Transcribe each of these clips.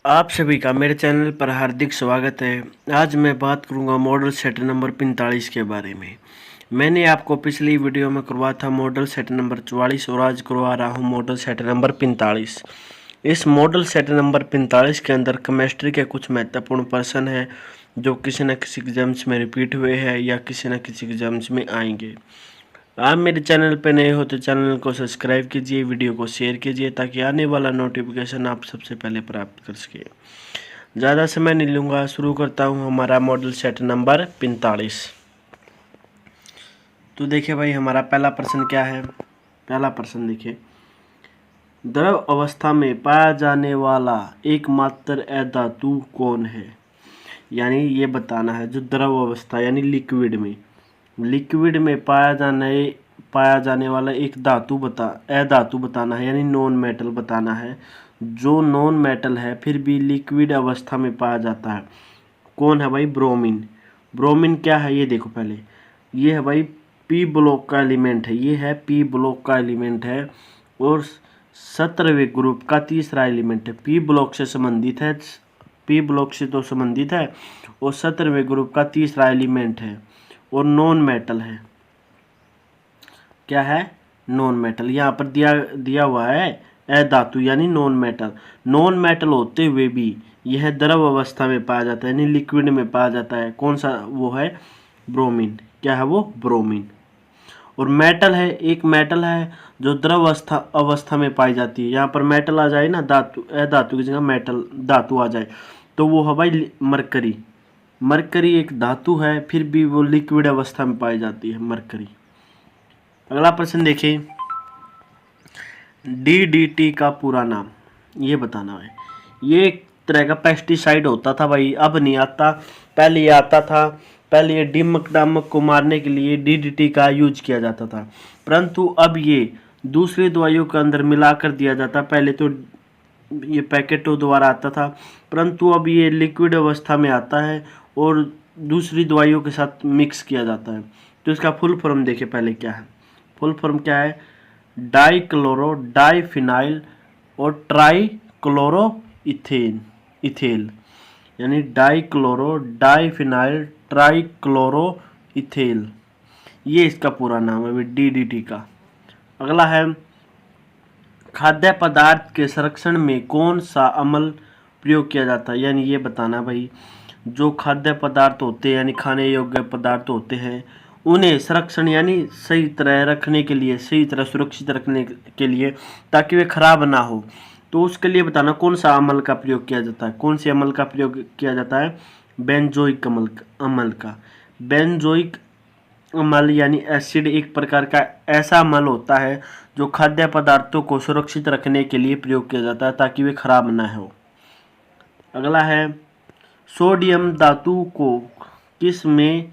आप सभी का मेरे चैनल पर हार्दिक स्वागत है। आज मैं बात करूंगा मॉडल सेट नंबर 45 के बारे में। मैंने आपको पिछली वीडियो में करवाया था मॉडल सेट नंबर 44 और आज करवा रहा हूं मॉडल सेट नंबर 45। इस मॉडल सेट नंबर 45 के अंदर केमिस्ट्री के कुछ महत्वपूर्ण प्रश्न हैं जो किसी न किसी एग्जाम्स में रिपीट हुए हैं या किसी न किसी एग्जाम्स में आएंगे। आप मेरे चैनल पर नए हो तो चैनल को सब्सक्राइब कीजिए, वीडियो को शेयर कीजिए ताकि आने वाला नोटिफिकेशन आप सबसे पहले प्राप्त कर सके। ज़्यादा समय नहीं लूँगा, शुरू करता हूँ हमारा मॉडल सेट नंबर 45। तो देखिए भाई, हमारा पहला प्रश्न क्या है। पहला प्रश्न देखिए, द्रव अवस्था में पाया जाने वाला एकमात्र अधातु कौन है। यानी ये बताना है जो द्रव अवस्था यानी लिक्विड में पाया जाने वाला एक अधातु बताना है, यानी नॉन मेटल बताना है। जो नॉन मेटल है फिर भी लिक्विड अवस्था में पाया जाता है, कौन है भाई? ब्रोमीन। ब्रोमीन क्या है ये देखो पहले, ये है भाई पी ब्लॉक का एलिमेंट है, ये है पी ब्लॉक का एलिमेंट है और 17वें ग्रुप का तीसरा एलिमेंट है। पी ब्लॉक से संबंधित है, पी ब्लॉक से तो संबंधित है और 17वें ग्रुप का तीसरा एलिमेंट है और नॉन मेटल है। क्या है? Non metal. यहाँ पर दिया हुआ है अधातु यानी नॉन मेटल। नॉन मेटल होते हुए भी यह द्रव अवस्था में पाया जाता है यानी लिक्विड में पाया जाता है। कौन सा? वो है ब्रोमीन। क्या है वो? ब्रोमीन। और मेटल है, एक मेटल है जो द्रव अवस्था में पाई जाती है। यहाँ पर मेटल आ जाए ना, धातु अधातु की जगह मेटल धातु आ जाए तो वो है भाई मरकरी। मरकरी एक धातु है फिर भी वो लिक्विड अवस्था में पाई जाती है, मरकरी। अगला प्रश्न देखिए, डीडीटी का पूरा नाम ये बताना है। ये एक तरह का पेस्टिसाइड होता था भाई, अब नहीं आता, पहले ये आता था। पहले ये दीमक दामक को मारने के लिए डीडीटी का यूज किया जाता था, परंतु अब ये दूसरी दवाइयों के अंदर मिलाकर दिया जाता। पहले तो ये पैकेटों द्वारा आता था, परंतु अब ये लिक्विड अवस्था में आता है और दूसरी दवाइयों के साथ मिक्स किया जाता है। तो इसका फुल फॉर्म देखिए पहले क्या है। फुल फॉर्म क्या है? डाइक्लोरो डाइफिनाइल और ट्राइक्लोरो इथेल, यानी डाइक्लोरो डाइफिनाइल ट्राइक्लोरो इथेल, ये इसका पूरा नाम है डीडीटी का। अगला है, खाद्य पदार्थ के संरक्षण में कौन सा अम्ल प्रयोग किया जाता है। यानी ये बताना भाई, जो खाद्य पदार्थ होते हैं यानी खाने योग्य पदार्थ होते हैं उन्हें संरक्षण यानी सही तरह रखने के लिए, सही तरह सुरक्षित रखने के लिए ताकि वे खराब ना हो, तो उसके लिए बताना कौन सा अम्ल का प्रयोग किया जाता है। कौन से अम्ल का प्रयोग किया जाता है? बेंजोइक अम्ल का। बेंजोइक अम्ल यानी एसिड एक प्रकार का ऐसा अम्ल होता है जो खाद्य पदार्थों को सुरक्षित रखने के लिए प्रयोग किया जाता है ताकि वे खराब ना हो। अगला है, सोडियम धातु को किस में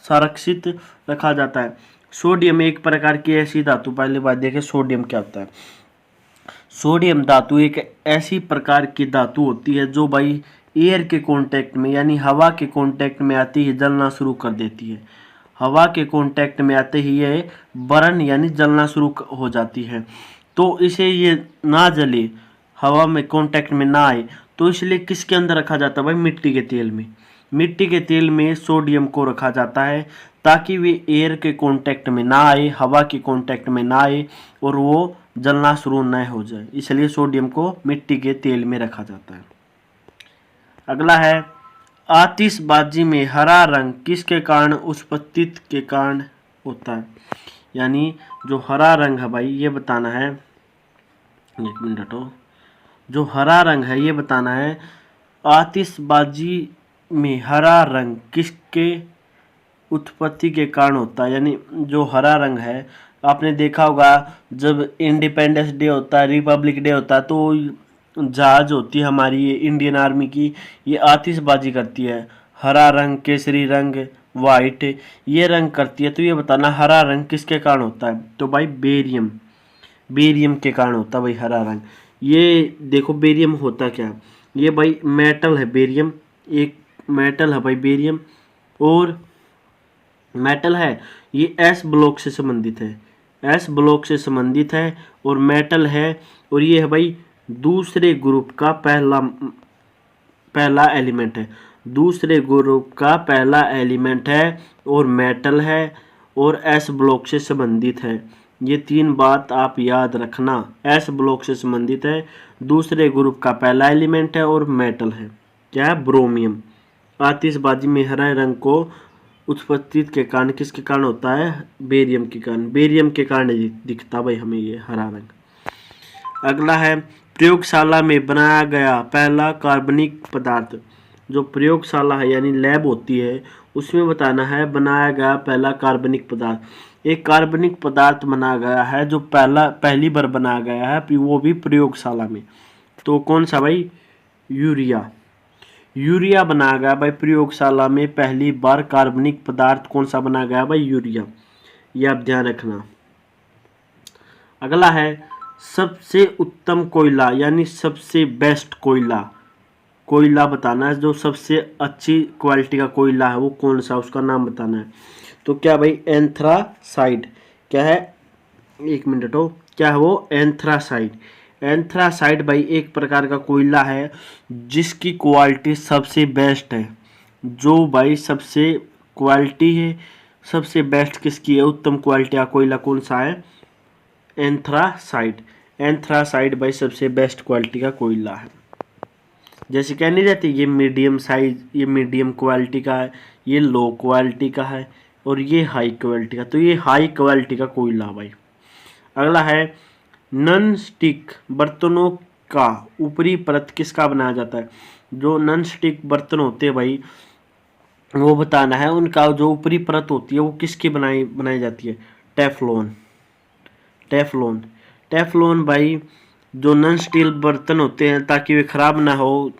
संरक्षित रखा जाता है। सोडियम एक प्रकार की ऐसी धातु, पहली बात देखें सोडियम क्या होता है। सोडियम धातु एक ऐसी प्रकार की धातु होती है जो भाई एयर के कांटेक्ट में यानी हवा के कांटेक्ट में आते ही जलना शुरू कर देती है। हवा के कांटेक्ट में आते ही ये बर्न यानी जलना शुरू हो जाती है। तो इसे ये ना जले, हवा में कांटेक्ट में ना आए, तो इसलिए किसके अंदर रखा जाता है भाई? मिट्टी के तेल में। मिट्टी के तेल में सोडियम को रखा जाता है ताकि वे एयर के कांटेक्ट में ना आए, हवा के कांटेक्ट में ना आए और वो जलना शुरू न हो जाए, इसलिए सोडियम को मिट्टी के तेल में रखा जाता है। अगला है, आतिशबाजी में हरा रंग किसके कारण उत्पत्ति के कारण होता है। यानी जो हरा रंग है भाई ये बताना है, एक मिनट हटो, जो हरा रंग है ये बताना है आतिशबाजी में हरा रंग किसके उत्पत्ति के कारण होता है। यानी जो हरा रंग है, आपने देखा होगा जब इंडिपेंडेंस डे होता है, रिपब्लिक डे होता है, तो जहाज होती है हमारी ये इंडियन आर्मी की, ये आतिशबाजी करती है। हरा रंग, केसरी रंग, वाइट, ये रंग करती है। तो ये बताना हरा रंग किसके कारण होता है। तो भाई बेरियम के कारण होता है भाई हरा रंग। ये देखो बेरियम होता क्या, ये भाई मेटल है बेरियम, एक मेटल है भाई बेरियम, और मेटल है ये एस ब्लॉक से संबंधित है, एस ब्लॉक से संबंधित है और मेटल है। और ये है भाई दूसरे ग्रुप का पहला एलिमेंट है, दूसरे ग्रुप का पहला एलिमेंट है और मेटल है और एस ब्लॉक से संबंधित है। ये 3 बात आप याद रखना। एस ब्लॉक से संबंधित है, दूसरे ग्रुप का पहला एलिमेंट है और मेटल है। क्या है? ब्रोमियम। आतिशबाजी में हरे रंग को उत्पत्ति के कारण किसके कारण होता है? बेरियम के कारण। बेरियम के कारण दिखता भाई हमें ये हरा रंग। अगला है प्रयोगशाला में बनाया गया पहला कार्बनिक पदार्थ। जो प्रयोगशाला है यानी लैब होती है, उसमें बताना है बनाया गया पहला कार्बनिक पदार्थ। एक कार्बनिक पदार्थ बनाया गया है जो पहली बार बनाया गया है, वो भी प्रयोगशाला में। तो कौन सा भाई? यूरिया। यूरिया बनाया गया भाई प्रयोगशाला में पहली बार। कार्बनिक पदार्थ कौन सा बनाया गया भाई? यूरिया। यह आप ध्यान रखना। अगला है सबसे उत्तम कोयला यानी सबसे बेस्ट कोयला। कोयला बताना है जो सबसे अच्छी क्वालिटी का कोयला है वो कौन सा, उसका नाम बताना है। तो क्या भाई? एंथ्रासाइड। क्या है? 1 मिनट हो। क्या है वो? एंथ्रासाइड। एंथ्रासाइड भाई एक प्रकार का कोयला है जिसकी क्वालिटी सबसे बेस्ट है। जो भाई सबसे क्वालिटी है, सबसे बेस्ट किसकी है? उत्तम क्वालिटी का कोयला कौन सा है? एंथ्रासाइड। एंथ्रासाइड भाई सबसे बेस्ट क्वालिटी का कोयला है। जैसे कह नहीं जाती ये मीडियम साइज, ये मीडियम क्वालिटी का है, ये लो क्वालिटी का है और ये हाई क्वालिटी का। तो ये हाई क्वालिटी का कोयला भाई। अगला है नॉन स्टिक बर्तनों का ऊपरी परत किसका बनाया जाता है? जो नॉन स्टिक बर्तन होते हैं भाई वो बताना है उनका जो ऊपरी परत होती है वो किसकी बनाई जाती है? टेफ्लॉन। टेफ्लॉन। टेफ्लॉन भाई जो नॉन स्टील बर्तन होते हैं ताकि वे खराब ना हो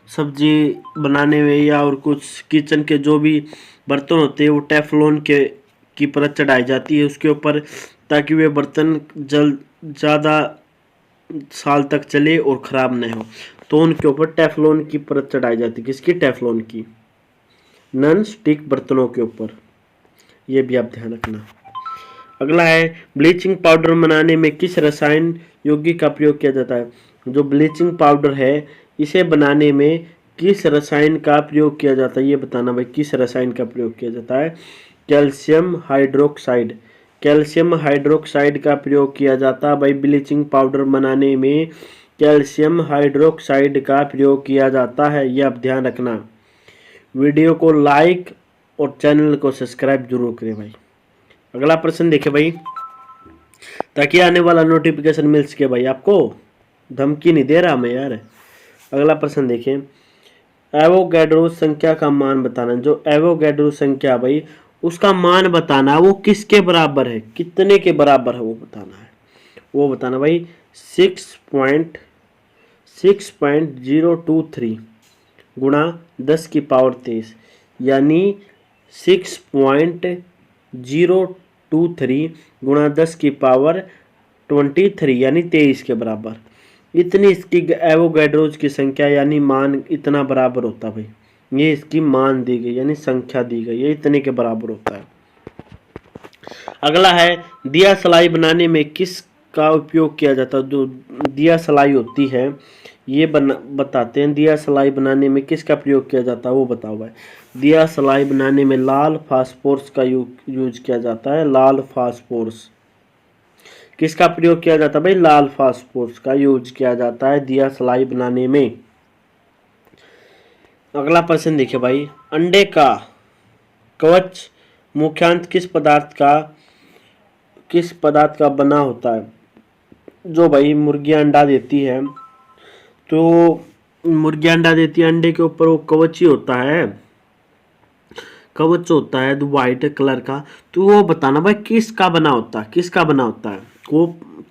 सब्जी बनाने में या और कुछ किचन के जो भी बर्तन होते हैं वो टेफ्लॉन की परत चढ़ाई जाती है उसके ऊपर ताकि वे बर्तन ज़्यादा साल तक चले और ख़राब न हो। तो उनके ऊपर टेफ्लॉन की परत चढ़ाई जाती है। किसकी? टेफ्लॉन की। नॉन स्टिक बर्तनों के ऊपर। ये भी आप ध्यान रखना। अगला है ब्लीचिंग पाउडर बनाने में किस रसायन यौगिक का प्रयोग किया जाता है? जो ब्लीचिंग पाउडर है इसे बनाने में किस रसायन का प्रयोग किया जाता है ये बताना भाई। किस रसायन का प्रयोग किया जाता है? Calcium hydroxide. कैल्शियम हाइड्रोक्साइड का प्रयोग किया जाता है भाई ब्लीचिंग पाउडर बनाने में। कैल्शियम हाइड्रोक्साइड का प्रयोग किया जाता है, यह आप ध्यान रखना। वीडियो को लाइक और चैनल को सब्सक्राइब जरूर करें भाई। अगला प्रश्न देखें भाई ताकि आने वाला नोटिफिकेशन मिल सके भाई। आपको धमकी नहीं दे रहा मैं यार। अगला प्रश्न देखें एवोगैड्रो संख्या का मान बताना। जो एवोगैड्रो संख्या भाई उसका मान बताना वो किसके बराबर है, कितने के बराबर है वो बताना है। वो बताना भाई 6.023 गुणा 10 की पावर 23 यानी 6.023 गुणा 10 की पावर 23 यानी 23 के बराबर। इतनी इसकी एवोगैड्रोज की संख्या यानी मान इतना बराबर होता भाई। ये इसकी मान दी गई यानी संख्या दी गई, ये इतने के बराबर होता है। अगला है दिया सलाई बनाने में किस का उपयोग किया जाता है? जो दिया सलाई होती है ये बताते हैं। दिया सलाई बनाने में किसका प्रयोग किया जाता है वो बताओ भाई। दिया सलाई बनाने में लाल फास्फोरस का यूज किया जाता है। लाल फास्फोरस किसका प्रयोग किया जाता है भाई? लाल फास्फोरस का यूज किया जाता है दिया सलाई बनाने में। अगला प्रश्न देखिए भाई अंडे का कवच मुख्यांत किस पदार्थ का बना होता है? जो भाई मुर्गियां अंडा देती है तो मुर्गियां अंडा देती है अंडे के ऊपर वो कवच ही होता है, कवच होता है वाइट कलर का। तो वो बताना भाई किसका बना होता है? किसका बना होता है वो?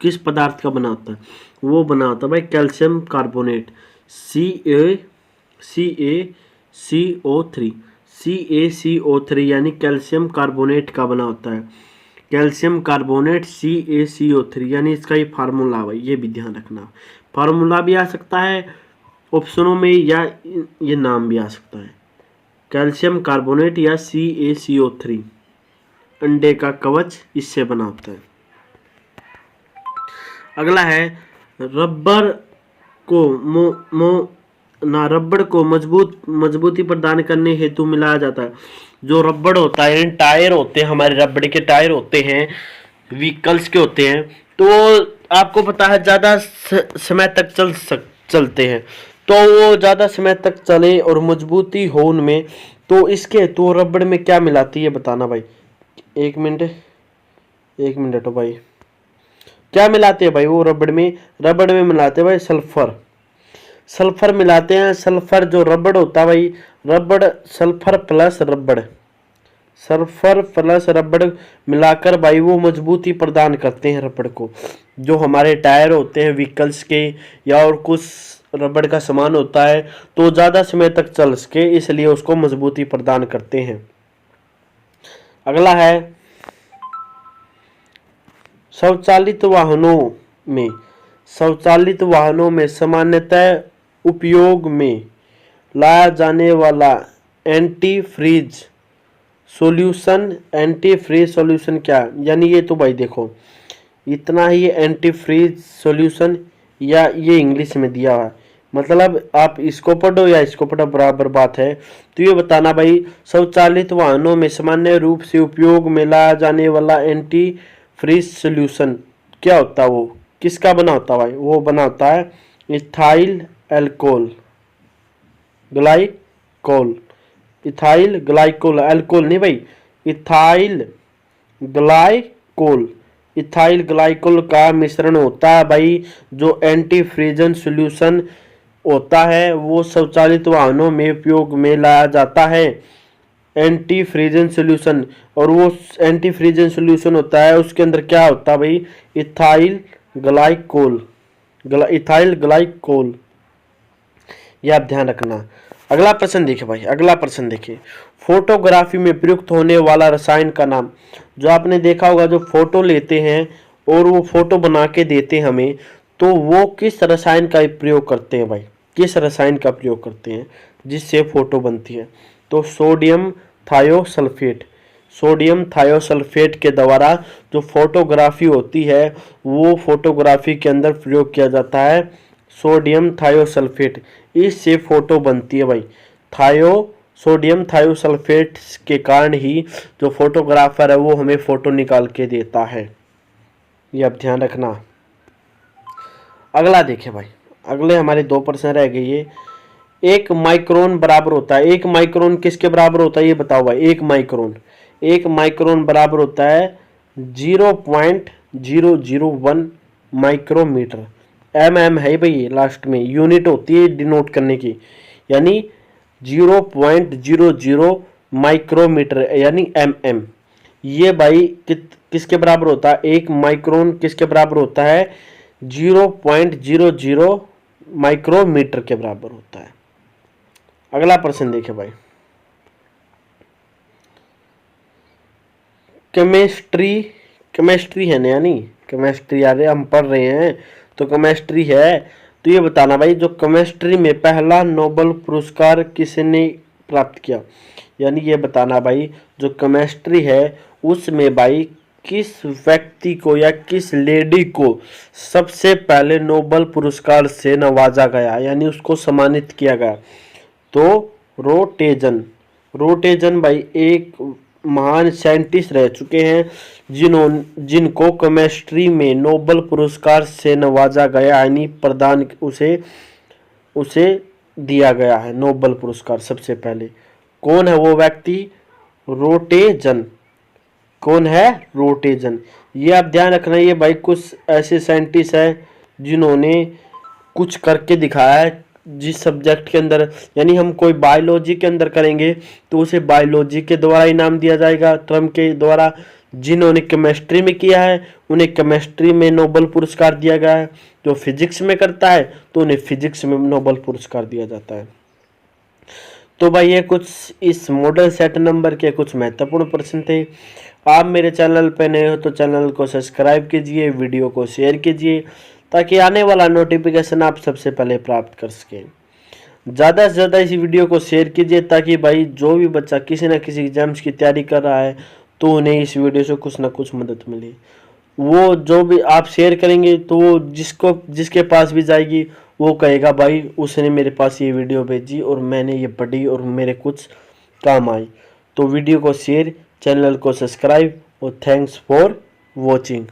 किस पदार्थ का बना होता है? वो बना होता है भाई कैल्शियम कार्बोनेट CaCO3 यानी कैल्शियम कार्बोनेट का बना होता है। कैल्शियम कार्बोनेट CaCO3 यानी इसका ये फार्मूला भाई, ये भी ध्यान रखना। फार्मूला भी आ सकता है ऑप्शनों में या ये नाम भी आ सकता है। कैल्शियम कार्बोनेट या CaCO3 अंडे का कवच इससे बना होता है। अगला है रबर को रबड़ को मजबूती प्रदान करने हेतु मिलाया जाता है। जो रबड़ होता है, टायर होते हैं, हमारे रबड़ के टायर होते हैं, व्हीकल्स के होते हैं, तो आपको पता है ज़्यादा समय तक चलते हैं, तो वो ज़्यादा समय तक चले और मजबूती हो उनमें, तो इसके हेतु रबड़ में क्या मिलाती है बताना भाई। एक मिनट हो भाई, क्या मिलाते हैं भाई वो रबड़ में मिलाते हैं भाई सल्फर मिलाते हैं। सल्फर जो रबड़ होता है भाई, रबड़ सल्फर प्लस रबड़ मिलाकर भाई वो मजबूती प्रदान करते हैं रबड़ को। जो हमारे टायर होते हैं व्हीकल्स के या और कुछ रबड़ का सामान होता है, तो ज़्यादा समय तक चल सके, इसलिए उसको मजबूती प्रदान करते हैं। अगला है स्वचालित वाहनों में सामान्यतः उपयोग में लाया जाने वाला एंटी फ्रीज सॉल्यूशन क्या, यानी ये तो भाई देखो इतना ही एंटी फ्रीज सॉल्यूशन, या ये इंग्लिश में दिया हुआ है, मतलब आप इसको पढ़ो या इसको पढ़ो बराबर बात है। तो ये बताना भाई, स्वचालित वाहनों में सामान्य रूप से उपयोग में लाया जाने वाला एंटी फ्रीज सॉल्यूशन क्या होता है, वो किसका बना होता है भाई, वो बना होता है इथाइल ग्लाइकोल, अल्कोहल नहीं भाई, इथाइल ग्लाइकोल का मिश्रण होता है भाई। जो एंटी फ्रीजन सॉल्यूशन होता है वो स्वचालित वाहनों में उपयोग में लाया जाता है, एंटी फ्रीजन सॉल्यूशन। और वो एंटी फ्रीजन सॉल्यूशन होता है, उसके अंदर क्या होता है भाई, इथाइल ग्लाइकोल, ये आप ध्यान रखना। अगला प्रश्न देखिए, फोटोग्राफी में प्रयुक्त होने वाला रसायन का नाम। जो आपने देखा होगा, जो फोटो लेते हैं और वो फोटो बना के देते हैं हमें, तो वो किस रसायन का प्रयोग करते हैं भाई, किस रसायन का प्रयोग करते हैं जिससे फोटो बनती है। तो सोडियम थायोसल्फेट के द्वारा जो फोटोग्राफी होती है, वो फोटोग्राफी के अंदर प्रयोग किया जाता है सोडियम थायोसल्फेट, इससे फोटो बनती है भाई। सोडियम थायोसल्फेट के कारण ही जो फोटोग्राफर है वो हमें फोटो निकाल के देता है, ये आप ध्यान रखना। अगला देखिए भाई, अगले हमारे 2 प्रश्न रह गए। ये 1 माइक्रोन बराबर होता है, 1 माइक्रोन किसके बराबर होता है ये बताओ भाई। 1 माइक्रोन बराबर होता है 0.001 माइक्रोमीटर। एम है भाई, लास्ट में यूनिट होती है डिनोट करने की, यानी 0.00 माइक्रोमीटर यानी एम। ये भाई किसके बराबर होता है, 1 माइक्रोन किसके बराबर होता है, 0.00 माइक्रोमीटर के बराबर होता है। अगला प्रश्न देखिए भाई, केमिस्ट्री है ना, यानी केमिस्ट्री, यार हम पढ़ रहे हैं तो केमिस्ट्री है। तो ये बताना भाई, जो केमिस्ट्री में पहला नोबेल पुरस्कार किसने प्राप्त किया, यानी ये बताना भाई, जो केमिस्ट्री है उसमें भाई किस व्यक्ति को या किस लेडी को सबसे पहले नोबेल पुरस्कार से नवाजा गया, यानी उसको सम्मानित किया गया। तो रोटेजन भाई एक महान साइंटिस्ट रह चुके हैं जिनको केमिस्ट्री में नोबेल पुरस्कार से नवाजा गया, यानी प्रदान उसे दिया गया है नोबेल पुरस्कार सबसे पहले। कौन है वो व्यक्ति, कौन है रोटेजन। ये आप ध्यान रखना, ये भाई कुछ ऐसे साइंटिस्ट हैं जिन्होंने कुछ करके दिखाया है जिस सब्जेक्ट के अंदर, यानी हम कोई बायोलॉजी के अंदर करेंगे तो उसे बायोलॉजी के द्वारा इनाम दिया जाएगा, टर्म के द्वारा। जिन्होंने केमिस्ट्री में किया है उन्हें केमिस्ट्री में नोबेल पुरस्कार दिया गया है, जो फिजिक्स में करता है तो उन्हें फिजिक्स में नोबेल पुरस्कार दिया जाता है। तो भाई ये कुछ इस मॉडल सेट नंबर के कुछ महत्वपूर्ण प्रश्न थे। आप मेरे चैनल पर नए हो तो चैनल को सब्सक्राइब कीजिए, वीडियो को शेयर कीजिए, ताकि आने वाला नोटिफिकेशन आप सबसे पहले प्राप्त कर सकें। ज़्यादा से ज़्यादा इस वीडियो को शेयर कीजिए, ताकि भाई जो भी बच्चा किसी न किसी एग्जाम्स की तैयारी कर रहा है तो उन्हें इस वीडियो से कुछ ना कुछ मदद मिले। वो जो भी आप शेयर करेंगे तो वो जिसके पास भी जाएगी वो कहेगा भाई उसने मेरे पास ये वीडियो भेजी और मैंने ये पढ़ी और मेरे कुछ काम आई। तो वीडियो को शेयर, चैनल को सब्सक्राइब और थैंक्स फॉर वॉचिंग।